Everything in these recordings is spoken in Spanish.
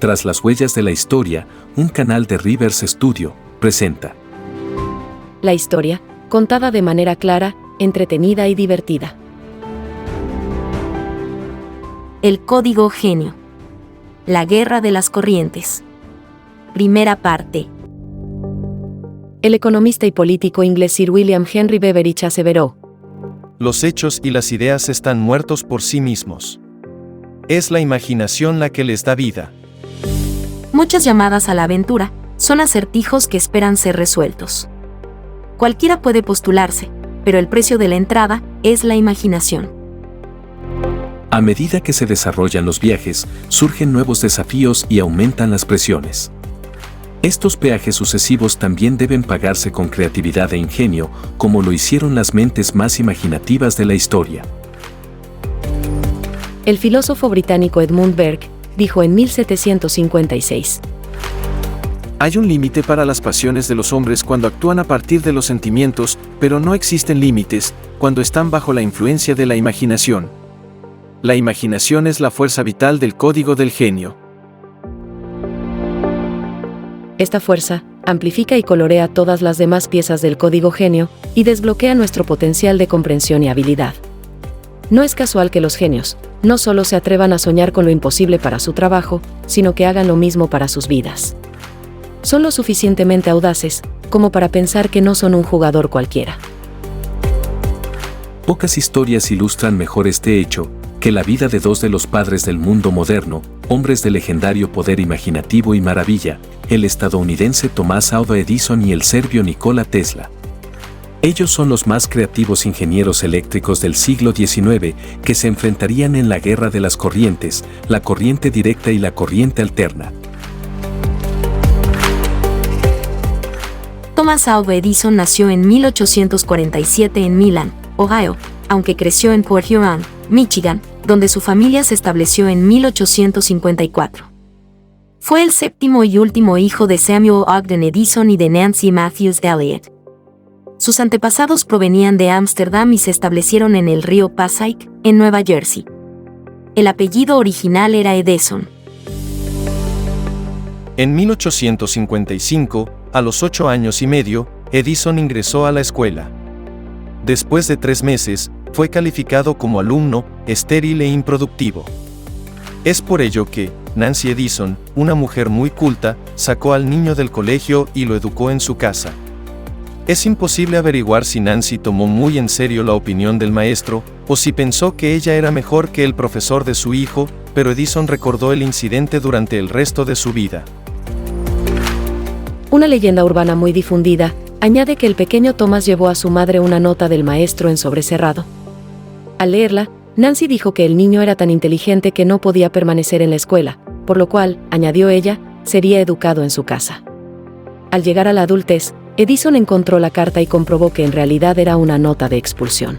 Tras las huellas de la historia, un canal de Rivers Studio presenta la historia, contada de manera clara, entretenida y divertida. El código genio. La guerra de las corrientes. Primera parte. El economista y político inglés Sir William Henry Beveridge aseveró: los hechos y las ideas están muertos por sí mismos. Es la imaginación la que les da vida. Muchas llamadas a la aventura son acertijos que esperan ser resueltos. Cualquiera puede postularse, pero el precio de la entrada es la imaginación. A medida que se desarrollan los viajes, surgen nuevos desafíos y aumentan las presiones. Estos peajes sucesivos también deben pagarse con creatividad e ingenio, como lo hicieron las mentes más imaginativas de la historia. El filósofo británico Edmund Burke dijo en 1756: hay un límite para las pasiones de los hombres cuando actúan a partir de los sentimientos, pero no existen límites cuando están bajo la influencia de la imaginación. La imaginación es la fuerza vital del código del genio. Esta fuerza amplifica y colorea todas las demás piezas del código genio y desbloquea nuestro potencial de comprensión y habilidad. No es casual que los genios no solo se atrevan a soñar con lo imposible para su trabajo, sino que hagan lo mismo para sus vidas. Son lo suficientemente audaces como para pensar que no son un jugador cualquiera. Pocas historias ilustran mejor este hecho que la vida de dos de los padres del mundo moderno, hombres de legendario poder imaginativo y maravilla, el estadounidense Thomas Alva Edison y el serbio Nikola Tesla. Ellos son los más creativos ingenieros eléctricos del siglo XIX que se enfrentarían en la guerra de las corrientes, la corriente directa y la corriente alterna. Thomas Alva Edison nació en 1847 en Milan, Ohio, aunque creció en Port Huron, Michigan, donde su familia se estableció en 1854. Fue el séptimo y último hijo de Samuel Ogden Edison y de Nancy Matthews Elliott. Sus antepasados provenían de Ámsterdam y se establecieron en el río Passaic, en Nueva Jersey. El apellido original era Edison. En 1855, a los 8 años y medio, Edison ingresó a la escuela. Después de 3 meses, fue calificado como alumno estéril e improductivo. Es por ello que Nancy Edison, una mujer muy culta, sacó al niño del colegio y lo educó en su casa. Es imposible averiguar si Nancy tomó muy en serio la opinión del maestro, o si pensó que ella era mejor que el profesor de su hijo, pero Edison recordó el incidente durante el resto de su vida. Una leyenda urbana muy difundida añade que el pequeño Thomas llevó a su madre una nota del maestro en sobrecerrado. Al leerla, Nancy dijo que el niño era tan inteligente que no podía permanecer en la escuela, por lo cual, añadió ella, sería educado en su casa. Al llegar a la adultez, Edison encontró la carta y comprobó que en realidad era una nota de expulsión.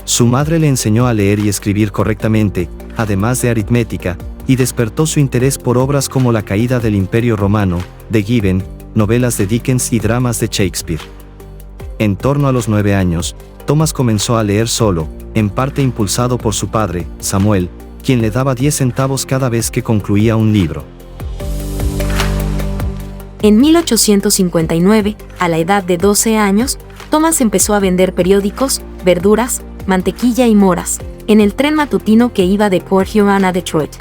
Su madre le enseñó a leer y escribir correctamente, además de aritmética, y despertó su interés por obras como La caída del Imperio Romano, de Gibbon, novelas de Dickens y dramas de Shakespeare. En torno a los 9 años, Thomas comenzó a leer solo, en parte impulsado por su padre, Samuel, quien le daba 10 centavos cada vez que concluía un libro. En 1859, a la edad de 12 años, Thomas empezó a vender periódicos, verduras, mantequilla y moras, en el tren matutino que iba de Port Huron a Detroit.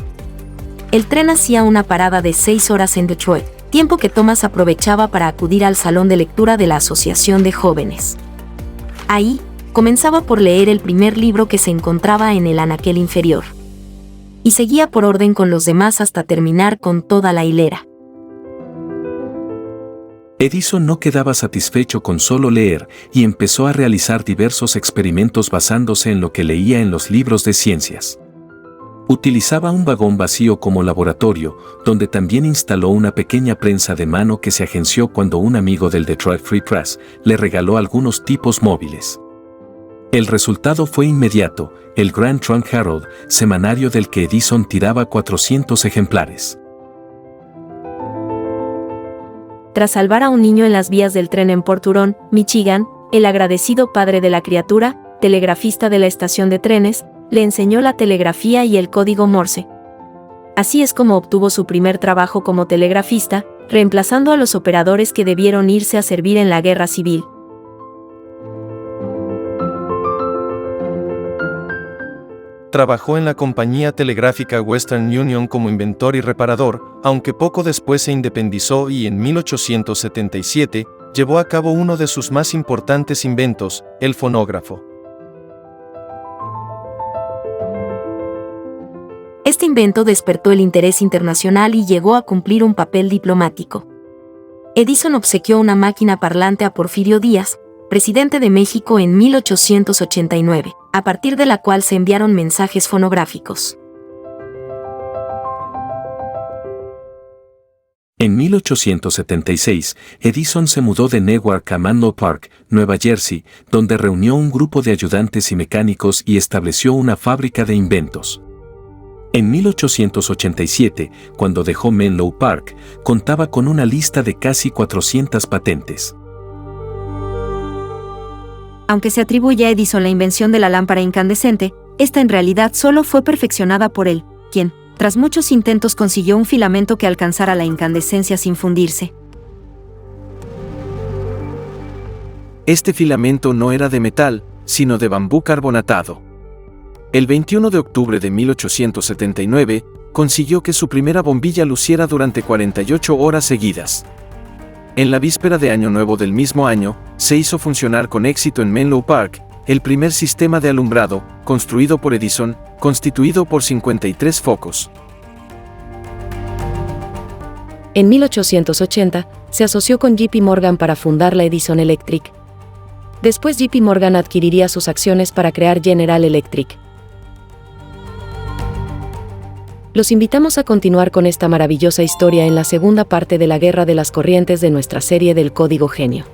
El tren hacía una parada de 6 horas en Detroit, tiempo que Thomas aprovechaba para acudir al salón de lectura de la Asociación de Jóvenes. Ahí, comenzaba por leer el primer libro que se encontraba en el anaquel inferior. Y seguía por orden con los demás hasta terminar con toda la hilera. Edison no quedaba satisfecho con solo leer y empezó a realizar diversos experimentos basándose en lo que leía en los libros de ciencias. Utilizaba un vagón vacío como laboratorio, donde también instaló una pequeña prensa de mano que se agenció cuando un amigo del Detroit Free Press le regaló algunos tipos móviles. El resultado fue inmediato, el Grand Trunk Herald, semanario del que Edison tiraba 400 ejemplares. Tras salvar a un niño en las vías del tren en Port Huron, Michigan, el agradecido padre de la criatura, telegrafista de la estación de trenes, le enseñó la telegrafía y el código Morse. Así es como obtuvo su primer trabajo como telegrafista, reemplazando a los operadores que debieron irse a servir en la guerra civil. Trabajó en la compañía telegráfica Western Union como inventor y reparador, aunque poco después se independizó y en 1877 llevó a cabo uno de sus más importantes inventos, el fonógrafo. Este invento despertó el interés internacional y llegó a cumplir un papel diplomático. Edison obsequió una máquina parlante a Porfirio Díaz, presidente de México en 1889, a partir de la cual se enviaron mensajes fonográficos. En 1876, Edison se mudó de Newark a Menlo Park, Nueva Jersey, donde reunió un grupo de ayudantes y mecánicos y estableció una fábrica de inventos. En 1887, cuando dejó Menlo Park, contaba con una lista de casi 400 patentes. Aunque se atribuye a Edison la invención de la lámpara incandescente, esta en realidad solo fue perfeccionada por él, quien, tras muchos intentos, consiguió un filamento que alcanzara la incandescencia sin fundirse. Este filamento no era de metal, sino de bambú carbonatado. El 21 de octubre de 1879, consiguió que su primera bombilla luciera durante 48 horas seguidas. En la víspera de Año Nuevo del mismo año, se hizo funcionar con éxito en Menlo Park el primer sistema de alumbrado, construido por Edison, constituido por 53 focos. En 1880, se asoció con JP Morgan para fundar la Edison Electric. Después JP Morgan adquiriría sus acciones para crear General Electric. Los invitamos a continuar con esta maravillosa historia en la segunda parte de la Guerra de las Corrientes de nuestra serie del Código Genio.